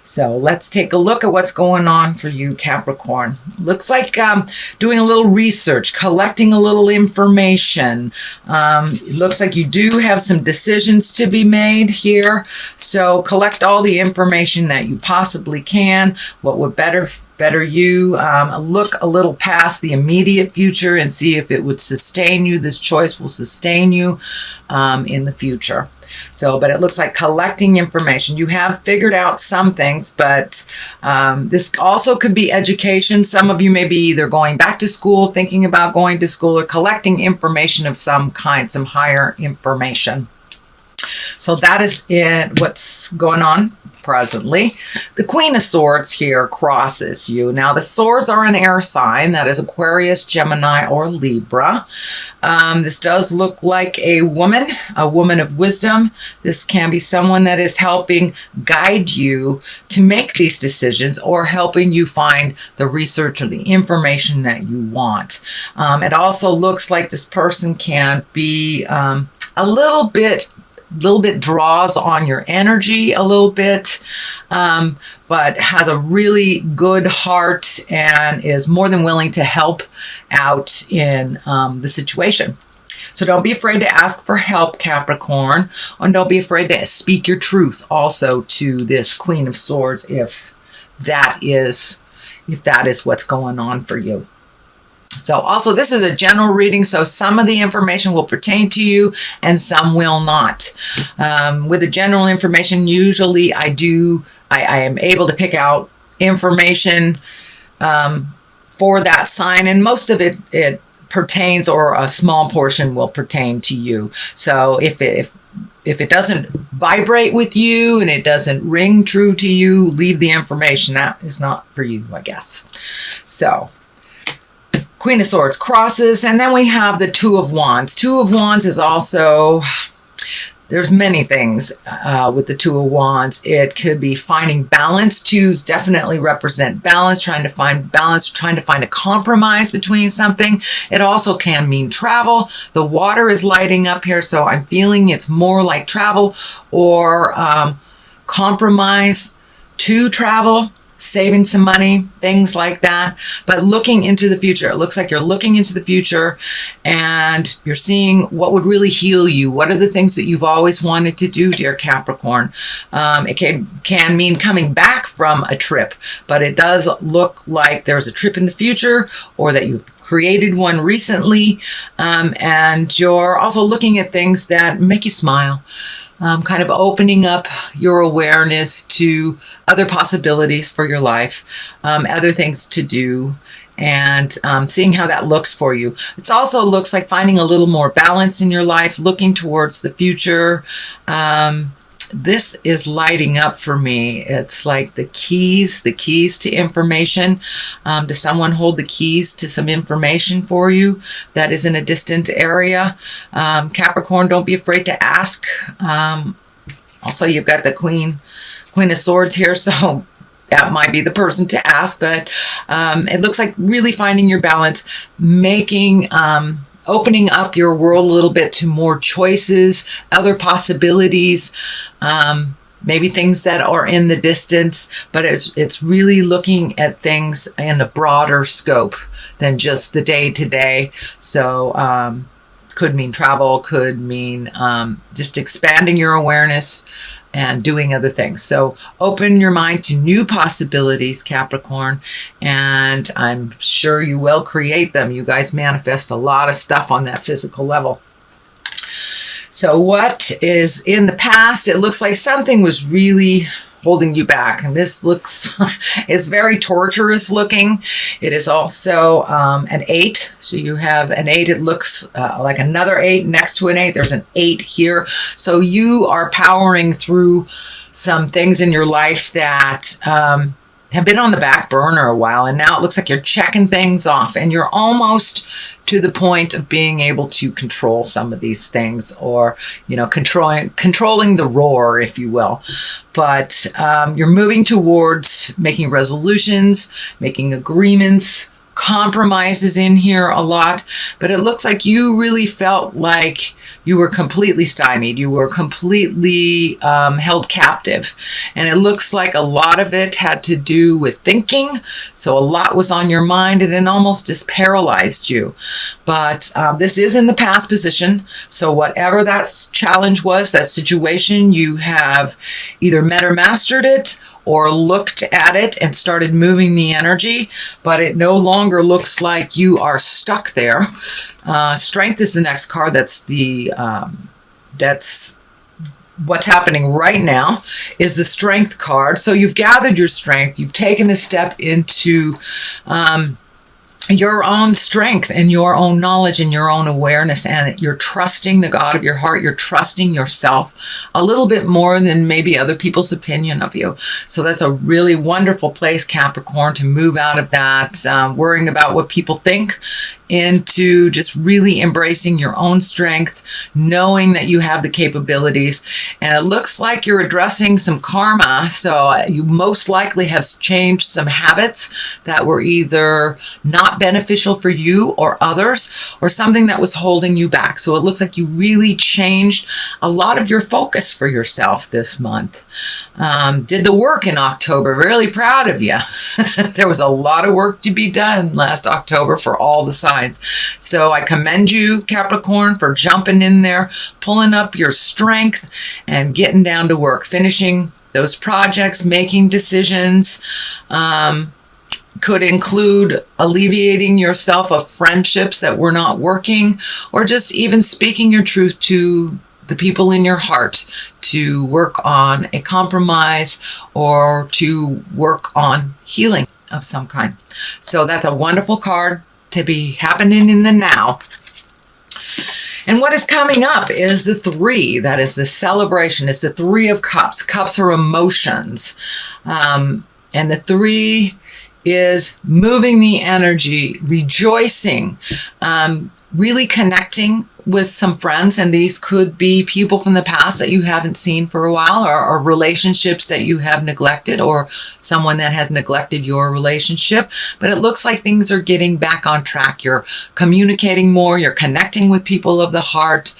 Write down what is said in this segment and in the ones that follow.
So let's take a look at what's going on for you, Capricorn. Looks like doing a little research, collecting a little information. It looks like you do have some decisions to be made here. So collect all the information that you possibly can. What would better you look a little past the immediate future and see if it would sustain you. This choice will sustain you in the future. So, but it looks like collecting information. You have figured out some things, but this also could be education. Some of you may be either going back to school, thinking about going to school, or collecting information of some kind, some higher information. So that is what's going on presently. The Queen of Swords here crosses you. Now the swords are an air sign, that is Aquarius, Gemini, or Libra. This does look like a woman of wisdom. This can be someone that is helping guide you to make these decisions or helping you find the research or the information that you want. It also looks like this person can be a little bit draws on your energy a little bit, but has a really good heart and is more than willing to help out in the situation. So don't be afraid to ask for help, Capricorn, and don't be afraid to speak your truth also to this Queen of Swords if that is what's going on for you. So also this is a general reading, so some of the information will pertain to you and some will not. With the general information, usually I am able to pick out information for that sign, and most of it pertains, or a small portion will pertain to you. So if it doesn't vibrate with you and it doesn't ring true to you, leave the information. That is not for you, I guess. So Queen of Swords crosses, and then we have the Two of Wands. Two of Wands is also, there's many things with the Two of Wands. It could be finding balance. Twos definitely represent balance, trying to find balance, trying to find a compromise between something. It also can mean travel. The water is lighting up here, so I'm feeling it's more like travel or compromise to travel, saving some money, things like that. But looking into the future, it looks like you're looking into the future and you're seeing what would really heal you. What are the things that you've always wanted to do, dear Capricorn? It can mean coming back from a trip, but it does look like there's a trip in the future, or that you've created one recently, and you're also looking at things that make you smile. Kind of opening up your awareness to other possibilities for your life, other things to do, and seeing how that looks for you. It also looks like finding a little more balance in your life, looking towards the future. This is lighting up for me. It's like the keys to information. Does someone hold the keys to some information for you that is in a distant area? Capricorn, don't be afraid to ask. Also, you've got the Queen of Swords here, so that might be the person to ask, but it looks like really finding your balance, making opening up your world a little bit to more choices, other possibilities, maybe things that are in the distance, but it's really looking at things in a broader scope than just the day-to-day. So could mean travel, could mean just expanding your awareness and doing other things. So open your mind to new possibilities, Capricorn, and I'm sure you will create them. You guys manifest a lot of stuff on that physical level. So what is in the past? It looks like something was really holding you back, and this looks is very torturous looking. It is also an 8, so you have an 8. It looks like another 8 next to an 8. There's an 8 here, so you are powering through some things in your life that have been on the back burner a while, and now it looks like you're checking things off, and you're almost to the point of being able to control some of these things, or controlling the roar, if you will. But you're moving towards making resolutions, making agreements compromises in here a lot, but it looks like you really felt like you were completely stymied. You were completely held captive. And it looks like a lot of it had to do with thinking. So a lot was on your mind and it almost just paralyzed you. But this is in the past position. So whatever that challenge was, that situation, you have either met or mastered it, or looked at it and started moving the energy, but it no longer looks like you are stuck there. Strength is the next card. That's what's happening right now, is the Strength card. So you've gathered your strength. You've taken a step into your own strength and your own knowledge and your own awareness, and you're trusting the God of your heart. You're trusting yourself a little bit more than maybe other people's opinion of you. So that's a really wonderful place, Capricorn, to move out of that worrying about what people think, into just really embracing your own strength, knowing that you have the capabilities. And it looks like you're addressing some karma. So you most likely have changed some habits that were either not beneficial for you or others, or something that was holding you back. So it looks like you really changed a lot of your focus for yourself this month. Did the work in October. Really proud of you. There was a lot of work to be done last October for all the signs. So I commend you, Capricorn, for jumping in there, pulling up your strength and getting down to work, finishing those projects, making decisions. Could include alleviating yourself of friendships that were not working, or just even speaking your truth to the people in your heart to work on a compromise or to work on healing of some kind. So that's a wonderful card to be happening in the now. And what is coming up is the 3. That is the celebration. It's the 3 of Cups. Cups are emotions. And the 3 is moving the energy, rejoicing, really connecting with some friends. And these could be people from the past that you haven't seen for a while, or relationships that you have neglected, or someone that has neglected your relationship. But it looks like things are getting back on track. You're communicating more. You're connecting with people of the heart.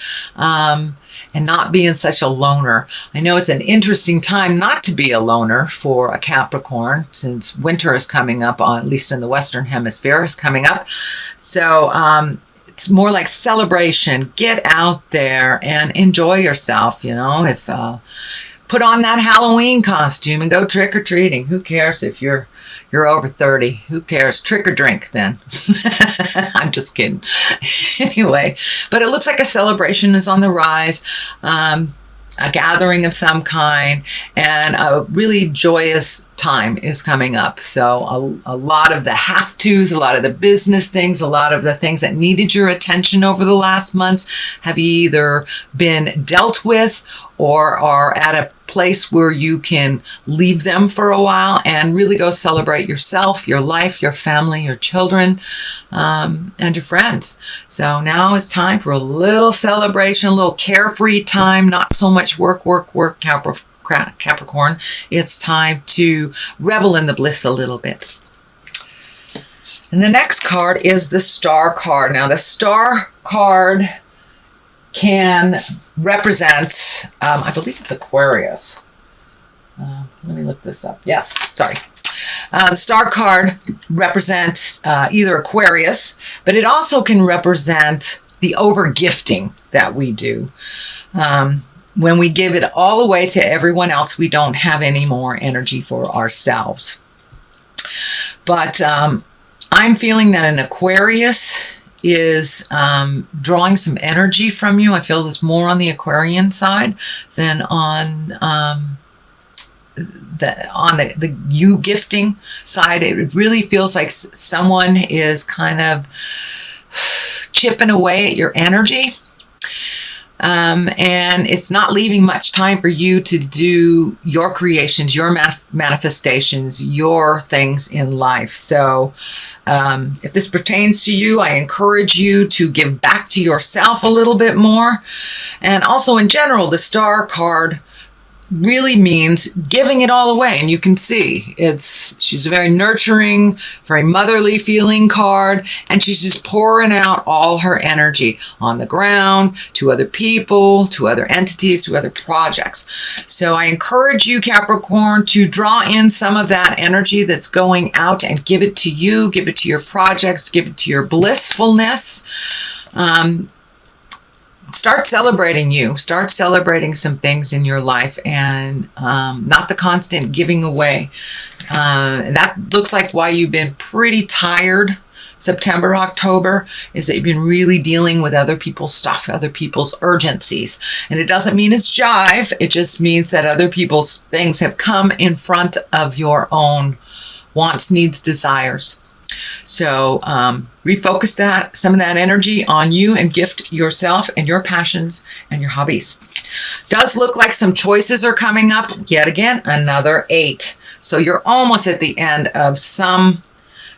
And not being such a loner. I know it's an interesting time not to be a loner for a Capricorn, since winter is coming up, at least in the Western Hemisphere, is coming up. So it's more like celebration. Get out there and enjoy yourself. You know, if put on that Halloween costume and go trick-or-treating. Who cares if you're over 30? Who cares? Trick or drink then. I'm just kidding. Anyway, but it looks like a celebration is on the rise, a gathering of some kind, and a really joyous time is coming up. So a lot of the have-tos, a lot of the business things, a lot of the things that needed your attention over the last months have either been dealt with or are at a place where you can leave them for a while and really go celebrate yourself, your life, your family, your children, and your friends. So now it's time for a little celebration, a little carefree time, not so much work, Capricorn. It's time to revel in the bliss a little bit. And the next card is the Star card. Now the Star card can represent, I believe it's Aquarius. Let me look this up. Yes, sorry. The Star card represents either Aquarius, but it also can represent the over-gifting that we do. When we give it all away to everyone else, we don't have any more energy for ourselves. But I'm feeling that an Aquarius is drawing some energy from you. I feel this more on the Aquarian side than on the you gifting side. It really feels like someone is kind of chipping away at your energy. And it's not leaving much time for you to do your creations, your manifestations, your things in life. So if this pertains to you, I encourage you to give back to yourself a little bit more. And also in general, the Star card really means giving it all away. And you can see she's a very nurturing, very motherly feeling card. And she's just pouring out all her energy on the ground, to other people, to other entities, to other projects. So I encourage you, Capricorn, to draw in some of that energy that's going out and give it to you, give it to your projects, give it to your blissfulness. Start celebrating you. Start celebrating some things in your life, and not the constant giving away. That looks like why you've been pretty tired September, October, is that you've been really dealing with other people's stuff, other people's urgencies. And it doesn't mean it's jive. It just means that other people's things have come in front of your own wants, needs, desires. So refocus some of that energy on you and gift yourself and your passions and your hobbies. Does look like some choices are coming up. Yet again, another 8. So you're almost at the end of some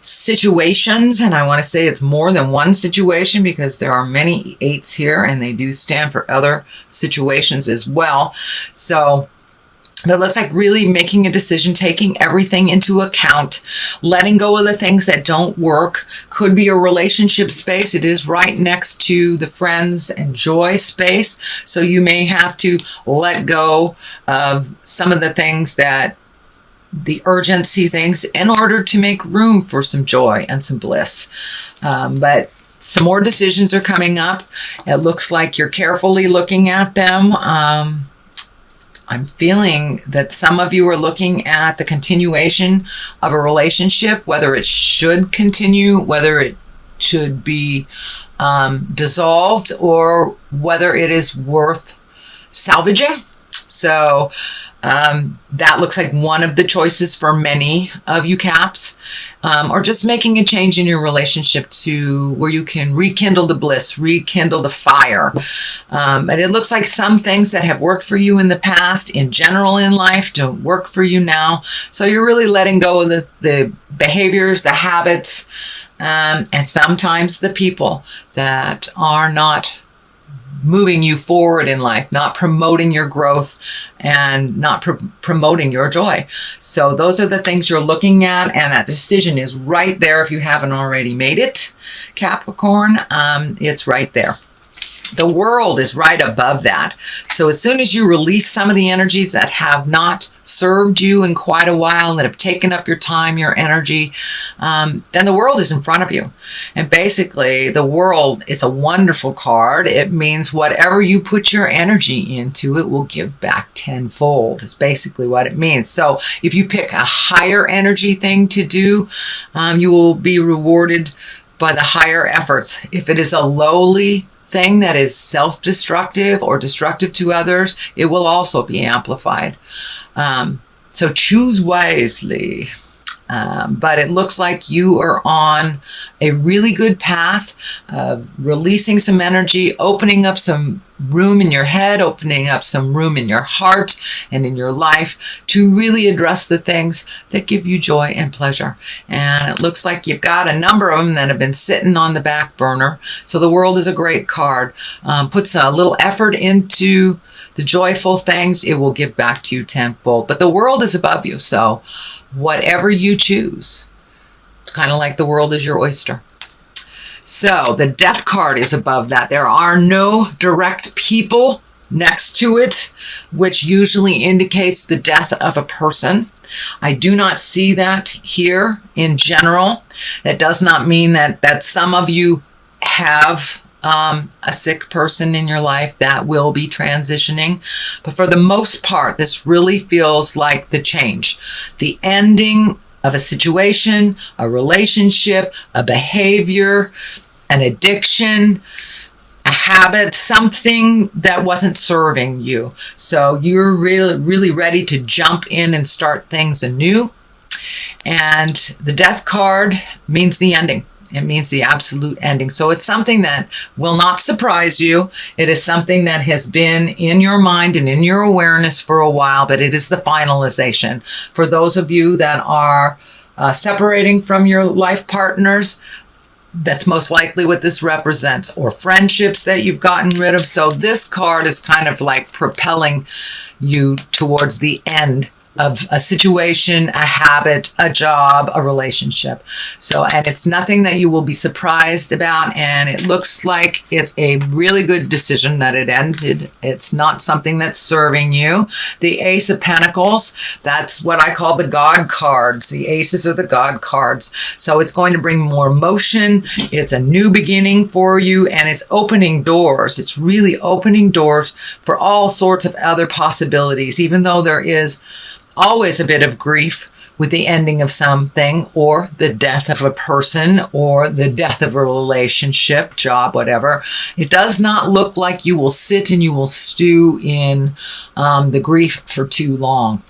situations. And I want to say it's more than one situation, because there are many 8s here and they do stand for other situations as well. So that looks like really making a decision, taking everything into account, letting go of the things that don't work. Could be a relationship space. It is right next to the friends and joy space. So you may have to let go of some of the things the urgency things, in order to make room for some joy and some bliss. But some more decisions are coming up. It looks like you're carefully looking at them. I'm feeling that some of you are looking at the continuation of a relationship, whether it should continue, whether it should be dissolved, or whether it is worth salvaging. So that looks like one of the choices for many of you Caps, or just making a change in your relationship to where you can rekindle the bliss, rekindle the fire. But it looks like some things that have worked for you in the past, in general in life, don't work for you now. So you're really letting go of the behaviors, the habits, and sometimes the people that are not moving you forward in life, not promoting your growth and not promoting your joy. So those are the things you're looking at, and that decision is right there. If you haven't already made it, Capricorn, it's right there. The world is right above that. So as soon as you release some of the energies that have not served you in quite a while, that have taken up your time, your energy, then the world is in front of you. And basically, the world is a wonderful card. It means whatever you put your energy into, it will give back tenfold, is basically what it means. So if you pick a higher energy thing to do, you will be rewarded by the higher efforts. If it is a lowly thing that is self-destructive or destructive to others, it will also be amplified. So choose wisely. But it looks like you are on a really good path of releasing some energy, opening up some room in your head, opening up some room in your heart and in your life to really address the things that give you joy and pleasure. And it looks like you've got a number of them that have been sitting on the back burner. So the world is a great card. Puts a little effort into the joyful things, it will give back to you tenfold. But the world is above you, so whatever you choose, it's kind of like the world is your oyster. So the death card is above that. There are no direct people next to it, which usually indicates the death of a person. I do not see that here in general. That does not mean that some of you have a sick person in your life that will be transitioning. But for the most part, this really feels like the change, the ending of a situation, a relationship, a behavior, an addiction, a habit, something that wasn't serving you. So you're really ready to jump in and start things anew. And the death card means the ending. It means the absolute ending. So it's something that will not surprise you. It is something that has been in your mind and in your awareness for a while, but it is the finalization. For those of you that are separating from your life partners, That's most likely what this represents, or friendships that you've gotten rid of. So this card is kind of like propelling you towards the end of a situation, a habit, a job, a relationship. So, and it's nothing that you will be surprised about. And it looks like it's a really good decision that it ended. It's not something that's serving you. The Ace of Pentacles, that's what I call the God cards. The aces are the God cards. So it's going to bring more motion. It's a new beginning for you, and it's opening doors. It's really opening doors for all sorts of other possibilities, even though there is always a bit of grief with the ending of something, or the death of a person, or the death of a relationship, job, whatever. It does not look like you will sit and you will stew in the grief for too long.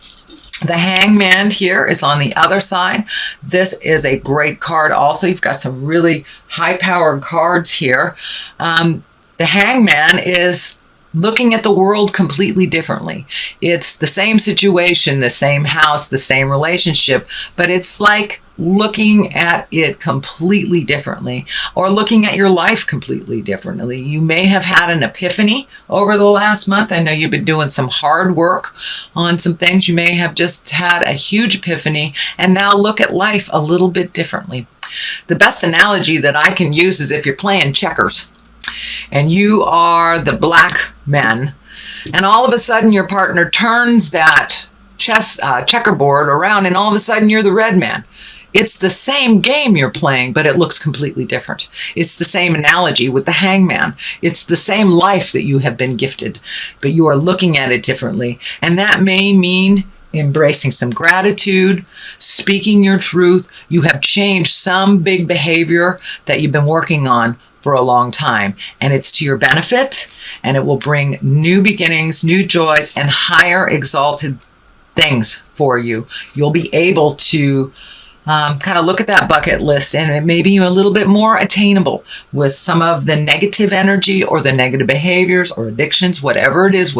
The Hangman here is on the other side. This is a great card also. You've got some really high-powered cards here. The Hangman is looking at the world completely differently. It's the same situation, the same house, the same relationship, but it's like looking at it completely differently, or looking at your life completely differently. You may have had an epiphany over the last month. I know you've been doing some hard work on some things. You may have just had a huge epiphany and now look at life a little bit differently. The best analogy that I can use is if you're playing checkers and you are the black man, and all of a sudden your partner turns that checkerboard around, and all of a sudden you're the red man. It's the same game you're playing, but it looks completely different. It's the same analogy with the Hangman. It's the same life that you have been gifted, but you are looking at it differently. And that may mean embracing some gratitude, speaking your truth. You have changed some big behavior that you've been working on for a long time, and it's to your benefit, and it will bring new beginnings, new joys, and higher exalted things for you. You'll be able to kind of look at that bucket list, and it may be a little bit more attainable with some of the negative energy or the negative behaviors or addictions, whatever it is,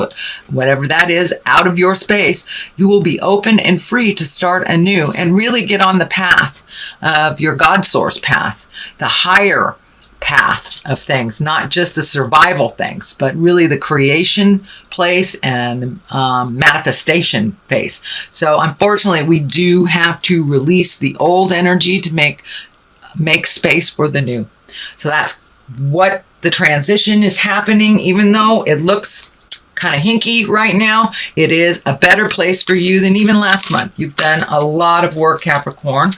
whatever that is, out of your space. You will be open and free to start anew and really get on the path of your God source path, the higher path of things, not just the survival things, but really the creation place and manifestation phase. So unfortunately, we do have to release the old energy to make space for the new. So that's what the transition is happening. Even though it looks kind of hinky right now, it is a better place for you than even last month. You've done a lot of work, Capricorn.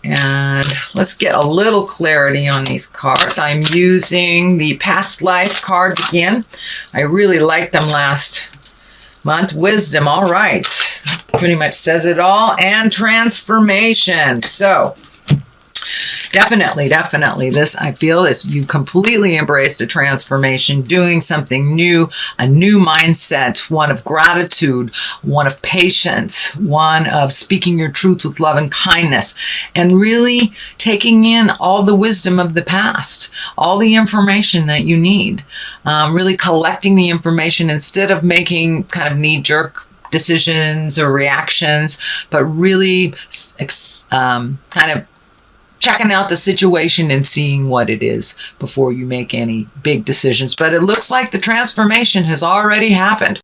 And let's get a little clarity on these cards. I'm using the past life cards again. I really liked them last month. Wisdom, all right. Pretty much says it all. And transformation. So definitely, this, I feel, is you completely embraced a transformation, doing something new, a new mindset, one of gratitude, one of patience, one of speaking your truth with love and kindness, and really taking in all the wisdom of the past, all the information that you need, really collecting the information instead of making kind of knee-jerk decisions or reactions, but really kind of checking out the situation and seeing what it is before you make any big decisions. But it looks like the transformation has already happened.